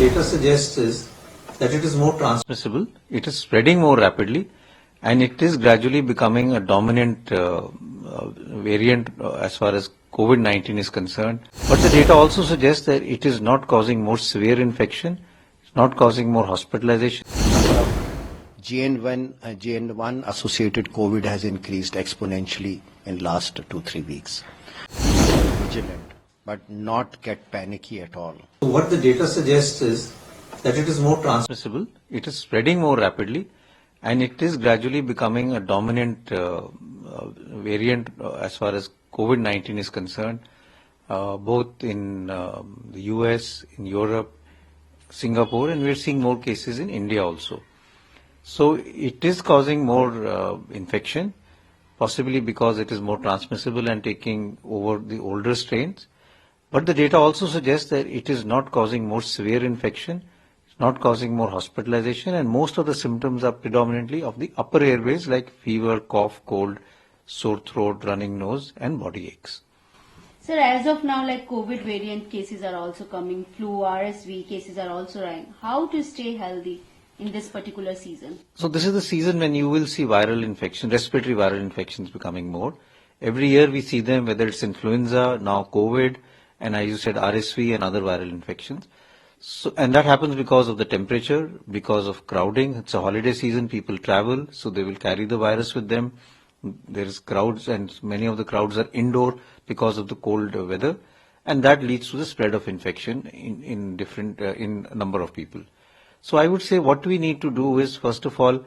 data suggests is that it is more transmissible, it is spreading more rapidly, and it is gradually becoming a dominant variant as far as COVID-19 is concerned. But the data also suggests that it is not causing more severe infection, it's not causing more hospitalization. JN.1 associated COVID has increased exponentially in last 2-3 weeks. Vigilant, but not get panicky at all. So what the data suggests is that it is more transmissible, it is spreading more rapidly, and it is gradually becoming a dominant variant as far as COVID-19 is concerned, both in the US, in Europe, Singapore, and we are seeing more cases in India also. So it is causing more infection, possibly because it is more transmissible and taking over the older strains. But the data also suggests that it is not causing more severe infection, it's not causing more hospitalization, and most of the symptoms are predominantly of the upper airways like fever, cough, cold, sore throat, running nose, and body aches. Sir, as of now, like COVID variant cases are also coming, flu, RSV cases are also rising. How to stay healthy in this particular season? So this is the season when you will see viral infection, respiratory viral infections becoming more. Every year we see them, whether it's influenza, now COVID, and as you said, RSV and other viral infections. So, and that happens because of the temperature, because of crowding. It's a holiday season, people travel, so they will carry the virus with them. There is crowds, and many of the crowds are indoor because of the cold weather, and that leads to the spread of infection in different in a number of people. So I would say what we need to do is, first of all,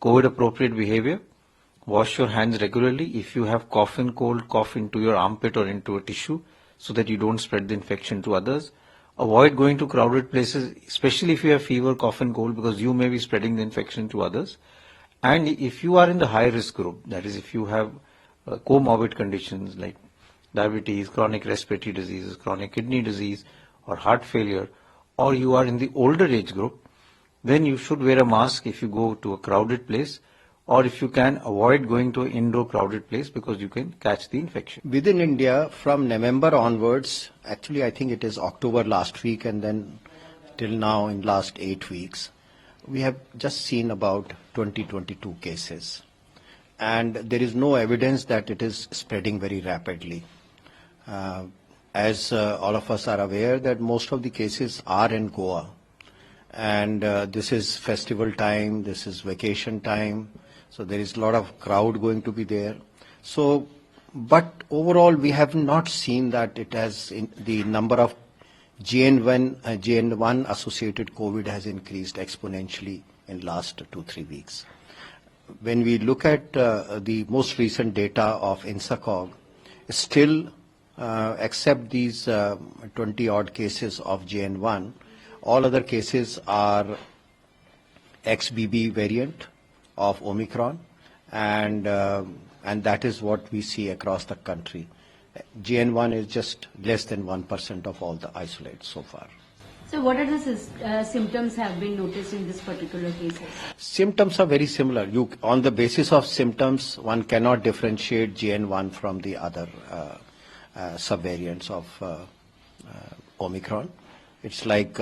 COVID appropriate behavior. Wash your hands regularly. If you have cough and cold, cough into your armpit or into a tissue so that you don't spread the infection to others. Avoid going to crowded places, especially if you have fever, cough and cold, because you may be spreading the infection to others. And if you are in the high risk group, that is if you have comorbid conditions like diabetes, chronic respiratory diseases, chronic kidney disease, or heart failure, or you are in the older age group, then you should wear a mask if you go to a crowded place, or if you can, avoid going to an indoor crowded place because you can catch the infection. Within India, from November onwards, actually I think it is October last week and then till now in last 8 weeks, we have just seen about 22 cases. And there is no evidence that it is spreading very rapidly. As all of us are aware that most of the cases are in Goa. And this is festival time, this is vacation time, so there is a lot of crowd going to be there. So, but overall we have not seen that it has, the number of JN.1 associated COVID has increased exponentially in last 2-3 weeks. When we look at the most recent data of INSACOG, still except these 20 odd cases of JN.1, all other cases are XBB variant of Omicron, and that is what we see across the country. JN.1 is just less than 1% of all the isolates so far. So what are the symptoms have been noticed in this particular case? Symptoms are very similar. On the basis of symptoms, one cannot differentiate JN.1 from the other subvariants of Omicron. It's like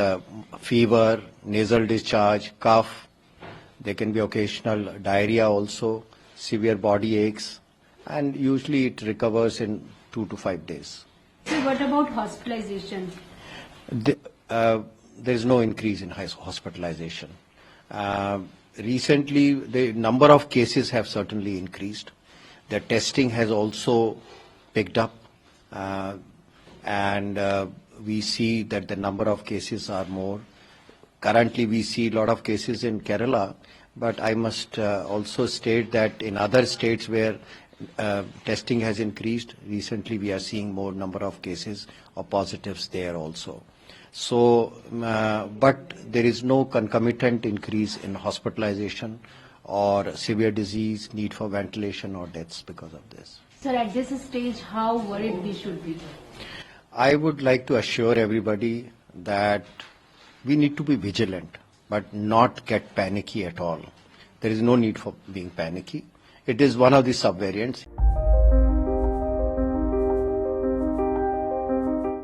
fever, nasal discharge, cough. There can be occasional diarrhea also, severe body aches, and usually it recovers in 2 to 5 days. So what about hospitalization? There is no increase in hospitalization. Recently, the number of cases have certainly increased. The testing has also picked up, and we see that the number of cases are more. Currently, we see a lot of cases in Kerala, but I must also state that in other states where testing has increased, recently we are seeing more number of cases of positives there also. So, but there is no concomitant increase in hospitalization or severe disease, need for ventilation or deaths because of this. Sir, at this stage, how worried we should be? I would like to assure everybody that we need to be vigilant, but not get panicky at all. There is no need for being panicky. It is one of the subvariants.